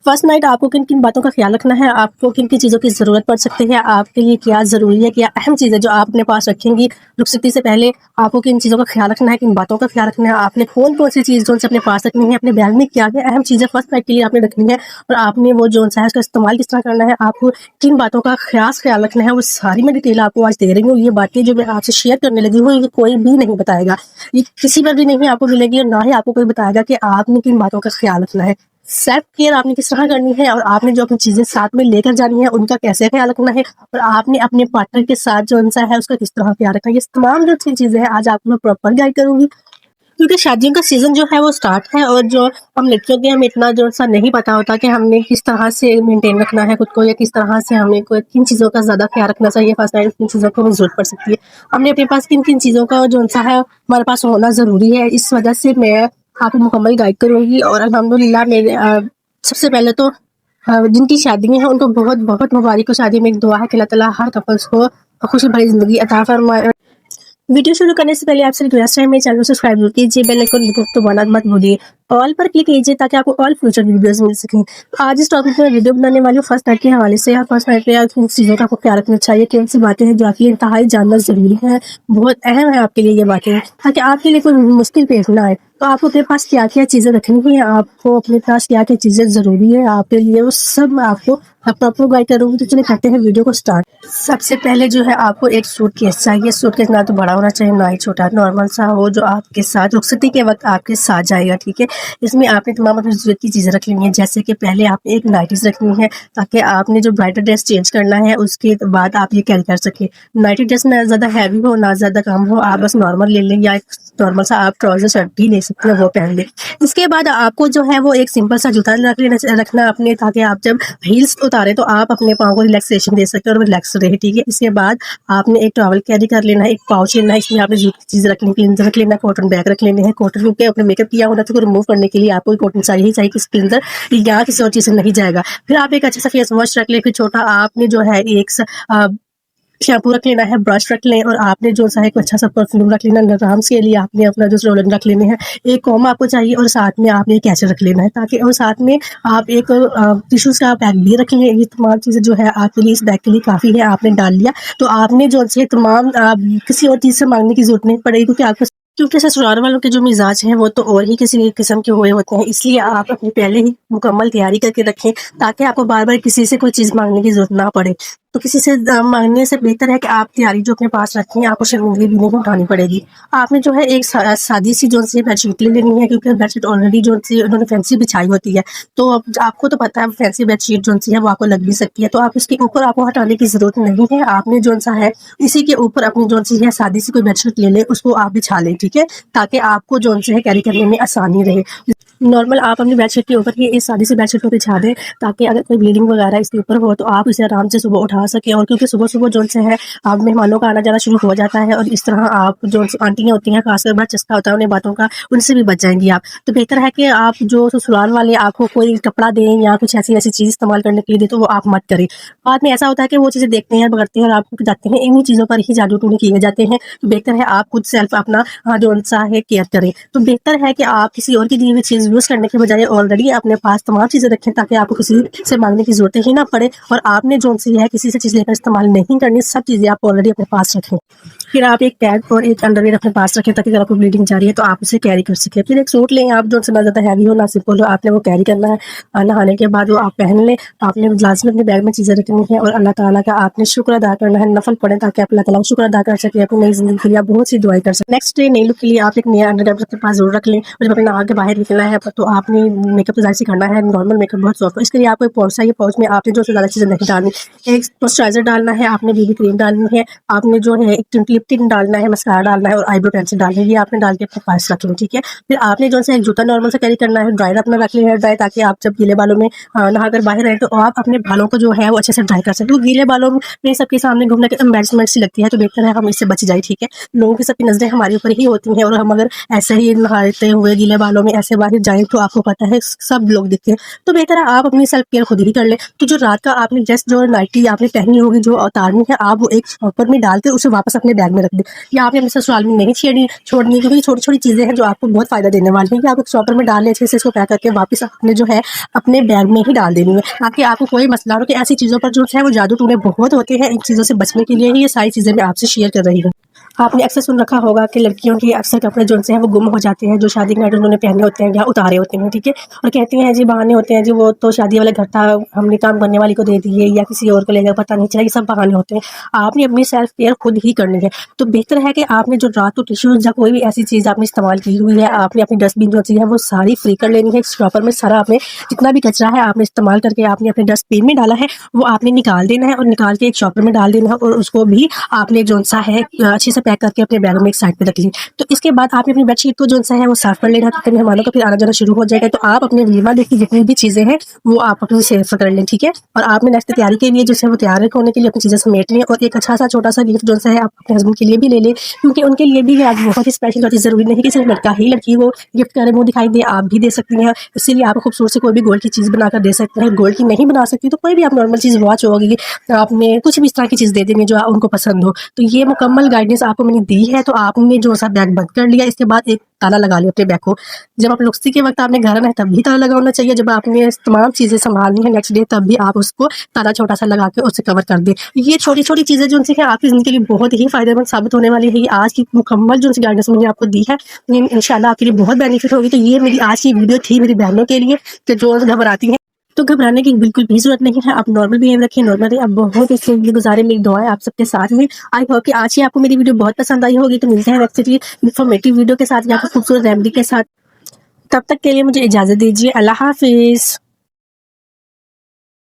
First night आपको किन-किन बातों का ख़्याल रखना है, आपको किन-किन चीज़ों की ज़रूरत पड़ सकती है, आपके लिए क्या ज़रूरी है, क्या अहम चीज़ें जो आप अपने पास रखेंगी, रुखसती से पहले आपको किन चीज़ों का ख़्याल रखना है, किन बातों का ख़्याल रखना है, आपने कौन-कौन सी चीज़ जो-सी अपने पास रखनी है, अपने बैग में क्या-क्या अहम चीज़ें फर्स्ट नाइट के लिए आपने रखनी है और आपने वो जो-सा है उसका इस्तेमाल किस तरह करना है, आपको किन बातों का ख़ास ख़्याल रखना है, वो सारी मैं डिटेल आपको आज दे रही हूँ। ये बातें जो मैं आपसे शेयर करने लगी हूँ, ये कोई भी नहीं बताएगा। ये किसी पर भी नहीं आपको मिलेगी और ना ही आपको कोई बताएगा कि आपने किन बातों का ख़्याल रखना है। सेल्फ केयर आपने किस तरह करनी है और आपने जो अपनी चीज़ें साथ में लेकर जानी है, उनका कैसे ख़्याल रखना है और आपने अपने पार्टनर के साथ जो-सा है, उसका किस तरह ख़्याल रखना है। ये तमाम जो चीज़ें हैं, आज आपको मैं प्रॉपर गाइड करूँगी। क्योंकि शादियों का सीज़न जो है वो स्टार्ट है और जो हम लड़कियों के हमें इतना जो-सा नहीं पता होता कि हमने किस तरह से मेंटेन रखना है खुद को या किस तरह से हमें को किन चीज़ों का ज़्यादा ख़्याल रखना चाहिए फर्स्ट नाइट किन चीज़ों की हमें ज़रूरत पड़ सकती है। हमने अपने पास किन-किन चीज़ों का जो-सा है हमारे पास होना ज़रूरी है। इस वजह से मैं आपको मुकम्मल गाइड करूँगी और अल्हम्दुलिल्लाह मेरे सबसे पहले तो जिनकी शादियाँ हैं उनको बहुत-बहुत मुबारक हो। शादी में एक दुआ है कि अल्लाह ताला हर कपल्स को खुशी भरी ज़िंदगी अता फरमाए। वीडियो शुरू करने से पहले आपसे रिक्वेस्ट है, मेरे चैनल को सब्सक्राइब जरूर कीजिए, बेल आइकन दबाना मत भूलिए, ऑल पर क्लिक कीजिए ताकि आपको ऑल फ्यूचर वीडियोस मिल सकें। आज इस टॉपिक में वीडियो बनाने वाली हूँ फर्स्ट नाइट के हवाले से। आप फर्स्ट नाइट पे किन चीज़ों का आपको क्या रखना चाहिए, कौन सी बातें हैं जो आपके लिए इंतहाई जानना ज़रूरी है, बहुत अहम है आपके लिए ये बातें, ताकि आपके लिए कोई मुश्किल पेश ना आए। तो आपको अपने पास क्या-क्या चीज़ें रखनी है, आपको अपने पास क्या-क्या चीज़ें ज़रूरी है आपके लिए, वो सब मैं आपको गाइड करूँगी। तो चलिए करते हैं वीडियो को स्टार्ट। सबसे पहले जो है आपको एक सूटकेस चाहिए। सूटकेस ना तो बड़ा होना चाहिए ना ही छोटा, नॉर्मल सा हो जो आपके साथ रुखसती के वक्त आपके साथ जाएगा, ठीक है। इसमें आपने तमाम अपनी ज़रूरत की चीज़ें रख लेनी है, जैसे कि पहले आपने एक नाइटीज़ रखनी है ताकि आपने जो ब्राइडल ड्रेस चेंज करना है उसके बाद आप ये कैरी कर सकें। नाइटी ड्रेस ना ज़्यादा हैवी हो ना ज़्यादा कम हो, आप बस नॉर्मल ले लें या नॉर्मल सा आप ट्राउज़र शर्ट भी ले सकते हैं, वो पहन लें। इसके बाद आपको जो है वो एक सिंपल सा जूता रखना अपने, ताकि आप जब हील्स उतारें तो आप अपने पाँव को रिलैक्सेशन दे सकते हैं और रिलैक्स रहे, ठीक है। इसके बाद आपने एक टॉवल कैरी कर लेना है, एक पाउच लेना है, इसमें आपने जो चीज़ रखनी, क्लींजर रख लेना, कॉटन बैग रख लेने हैं। कॉटन के अपने मेकअप किया होना तो रिमूव करने के लिए आपको कॉटन चाहिए ही चाहिए, किसी क्लींजर या किसी और चीज़ से नहीं जाएगा। फिर आप एक अच्छा सा फेस वॉश रख लें, फिर छोटा आपने जो है एक शैम्पू रख लेना है, ब्रश रख लें और आपने जो सा है एक अच्छा सा परफ्यूम रख लेना। आराम के लिए आपने अपना जो रोलन रख लेने हैं, एक कॉम आपको चाहिए और साथ में आपने एक कैचर रख लेना है, ताकि और साथ में आप एक टिश्यूज़ का बैग भी रख लें। ये तमाम चीज़ें जो है आपके लिए इस बैग के लिए काफ़ी है। आपने डाल लिया तो आपने जो है तमाम किसी और चीज़ से मांगने की ज़रूरत नहीं पड़ेगी, क्योंकि ससुराल वालों के जो मिजाज हैं वो तो और ही किसी किस्म के हुए होते हैं। इसलिए आप अपनी पहले ही मुकम्मल तैयारी करके रखें ताकि आपको बार-बार किसी से कोई चीज़ मांगने की ज़रूरत ना पड़े। तो किसी से मांगने से बेहतर है कि आप तैयारी जो अपने पास रखें, आपको शर्मिंदगी भी नहीं उठानी पड़ेगी। आपने जो है एक सादी सी जो-सी बेडशीट ले लेनी है, क्योंकि बेडशीट ऑलरेडी जो-सी उन्होंने फैंसी बिछाई होती है। तो अब आपको तो पता है फैंसी बेडशीट जो-सी है वो आपको लग भी सकती है, तो आप इसके ऊपर आपको हटाने की ज़रूरत नहीं है। आपने जो-सा है इसी के ऊपर अपनी जो-सी है सादी सी कोई बेडशीट ले लें, उसको आप बिछा लें, ठीक है, ताकि आपको जो-सी है कैरी करने में आसानी रहे। नॉर्मल आप अपनी बेडशीट के ऊपर ही इस सादी सी बेडशीट को बिछा दें, ताकि अगर कोई ब्लीडिंग वगैरह इसके ऊपर हो तो आप इसे आराम से सुबह उठा सकें। और क्योंकि सुबह-सुबह जो-से है आप मेहमानों का आना-जाना शुरू हो जाता है और इस तरह आप जो आंटियाँ होती हैं, खासकर बड़ा चस्का होता है उन्हें बातों का, उनसे भी बच जाएँगी आप। तो बेहतर है कि आप जो ससुराल वाले आपको कोई कपड़ा दें या कुछ ऐसी-ऐसी चीज़ इस्तेमाल करने के लिए दें तो वो आप मत करें। बाद में ऐसा होता है कि वो चीज़ें देखते हैं, पकड़ते हैं और आप रुक जाते हैं। इन्हीं चीज़ों पर ही जादू-टोने किए जाते हैं। तो बेहतर है आप खुद सेल्फ अपना जो-सा है केयर करें। तो बेहतर है कि आप किसी और की दी हुई चीज़ यूज़ करने के बजाय ऑलरेडी अपने पास तमाम चीज़ें रखें, ताकि आपको किसी से मांगने की ज़रूरत ही ना पड़े और आपने जो-सी है किसी से चीज़ लेकर इस्तेमाल नहीं करनी, सब चीज़ें आप ऑलरेडी अपने पास रखें। फिर आप एक पैड और एक अंडरवियर अपने पास रखें, ताकि अगर आपको ब्लीडिंग जा रही है तो आप उसे कैरी कर सकें। फिर एक सूट लें आप जो ना ज़्यादा हैवी हो ना सिंपल हो, आपने वो कैरी करना है। नहाने के बाद वो आप पहन लें। आपने लाज़मी अपने बैग में चीज़ें रखनी है और अल्लाह ताला का आपने शुक्र अदा करना है, नफ़ल पढ़ें ताकि आप अल्लाह ताला का शुक्र अदा कर सकें, अपनी नई ज़िंदगी के लिए आप बहुत सी दुआएँ कर सकें। नेक्स्ट डे नई लुक के लिए आप एक नया अंडरगारमेंट अपने पास ज़रूर रख लें और जब अपने नहा के बाहर निकलना है तो आपने मेकअप तो ज़ाहिर सी करना है, नॉर्मल मेकअप बहुत सॉफ्ट हो। इसके लिए आपको एक पाउच चाहिए, पाउच में आपने जो ज़्यादा चीज़ें नहीं डालनी। एक मॉइस्चराइज़र डालना है, आपने बीबी क्रीम डालनी है, आपने जो है एक लिप टिन डालना है, मस्कारा डालना है और आईब्रो पेंसिल डालनी है। ये आपने डाल के अपने पास रख लें, ठीक है। फिर आपने जो है एक जूता नॉर्मल से कैरी करना है, ड्रायर अपना रख लें, हेयर ड्रायर, ताकि आप जब गीले बालों में नहाकर बाहर आए तो आप अपने बालों को जो है वो अच्छे से ड्राई कर सकते हो। गीले बालों में सबके सामने घूमने की एम्बैरेसमेंट सी लगती है, तो बेहतर है हम इससे बच जाए, ठीक है। लोगों की सबकी नज़रें हमारे ऊपर ही होती हैं और हम अगर ऐसे ही नहाते हुए गीले बालों में ऐसे बाहर जाएँ तो आपको पता है सब लोग देखते हैं। तो बेहतर है आप अपनी सेल्फ केयर खुद ही कर लें। तो जो रात का आपने ड्रेस जो नाइटी आपने पहनी होगी जो उतारनी है, आप वो एक शॉपर में डाल के उसे वापस अपने बैग में रख दें। या आपने अपने ससुराल में नहीं छोड़नी है, क्योंकि ये छोटी-छोटी चीज़ें हैं जो आपको बहुत फ़ायदा देने वाली हैं कि आप एक शॉपर में डाल लें, अच्छे से इसको पैक करके वापस आपने जो है अपने बैग में ही डाल देनी है, ताकि आपको कोई मसला ना हो कि ऐसी चीज़ों पर जो है वो जादू टूने बहुत होते हैं। इन चीज़ों से बचने के लिए ही ये सारी चीज़ें मैं आपसे शेयर कर रही हूँ। आपने अक्सर सुन रखा होगा कि लड़कियों के अक्सर कपड़े जो हैं वो गुम हो जाते हैं, जो शादी के नाइट उन्होंने पहने होते हैं या उतारे होते हैं, ठीक है? और कहती हैं जी बहाने होते हैं जी, वो तो शादी वाला घर था, हमने काम करने वाली को दे दिए या किसी और को ले गए, पता नहीं चला, ये सब बहाने होते हैं। आपने अपनी सेल्फ केयर खुद ही करनी है। तो बेहतर है कि आपने जो रात को टिश्यूज़ या कोई भी ऐसी चीज़ आपने इस्तेमाल की हुई है, आपने अपनी डस्टबिन जो चीज़ है वो सारी फ्री कर लेनी है। शॉपर में सारा आपने जितना भी कचरा है आपने इस्तेमाल करके आपने अपने डस्टबिन में डाला है, वो आपने निकाल देना है और निकाल के एक शॉपर में डाल देना है, और उसको भी आपने जो-सा है अच्छे से पैक करके अपने बैग में एक साइड पे रख लीजिए। तो इसके बाद आपने अपनी बेडशीट को जो-सा है वो साफ कर लेना, क्योंकि मेहमानों का फिर आना-जाना शुरू हो जाएगा। तो आप अपने वीमा की जितनी भी चीज़ें हैं वो आप अपनी सेफ कर लें, ठीक है? और आपने नेक्स्ट तैयारी के लिए जो है वो तैयार होने के लिए अपनी चीज़ें समेट लें, और एक अच्छा-सा छोटा-सा गिफ्ट जो-सा है आप अपने हस्बैंड के लिए भी ले लें, क्योंकि उनके लिए भी आज बहुत ही स्पेशल होती है। ज़रूरी नहीं कि सिर्फ लड़का ही लड़की को गिफ्ट करे, मुँह दिखाई दे, आप भी दे सकती हैं। इसीलिए आप खूबसूरत सी कोई भी गोल्ड की चीज़ बनाकर दे सकते हैं। गोल्ड की नहीं बना सकती तो कोई भी आप नॉर्मल चीज़, वॉच होगी, आपने कुछ भी इस तरह की चीज़ दे देनी जो उनको पसंद हो। तो ये मुकम्मल गाइडेंस आपको मैंने दी है, तो आपने जो-सा बैग बंद कर लिया, इसके बाद एक ताला लगा लिया अपने बैग को। जब आप रुखसती के वक़्त आपने घर आना है तब भी ताला लगा होना चाहिए, जब आपने तमाम चीज़ें सँभालनी है नेक्स्ट डे तब भी आप उसको ताला छोटा-सा लगा के उसे कवर कर दें। ये छोटी-छोटी चीज़ें जो हैं आपकी ज़िंदगी के लिए बहुत ही फ़ायदेमंद साबित होने वाली है। ये आज की मुकम्मल जो गाइडेंस मैंने आपको दी है, ये इंशाल्लाह आपके लिए बहुत बेनिफिट होगी। तो ये मेरी आज की वीडियो थी मेरी बहनों के लिए कि जो घबराती हैं। तो घबराने की बिल्कुल भी ज़रूरत नहीं है। आप नॉर्मल बिहेव रखिए, नॉर्मल रहिए। आप बहुत अच्छे गुज़ारे, मेरी दुआएँ आप सबके साथ में। आई होप कि आज ही आपको मेरी वीडियो बहुत पसंद आई होगी। तो मिलते हैं नेक्स्ट इन्फॉर्मेटिव वीडियो के साथ या फिर खूबसूरत रेमेडी के साथ। तब तक के लिए मुझे इजाज़त दीजिए। अल्लाह हाफ़िज़।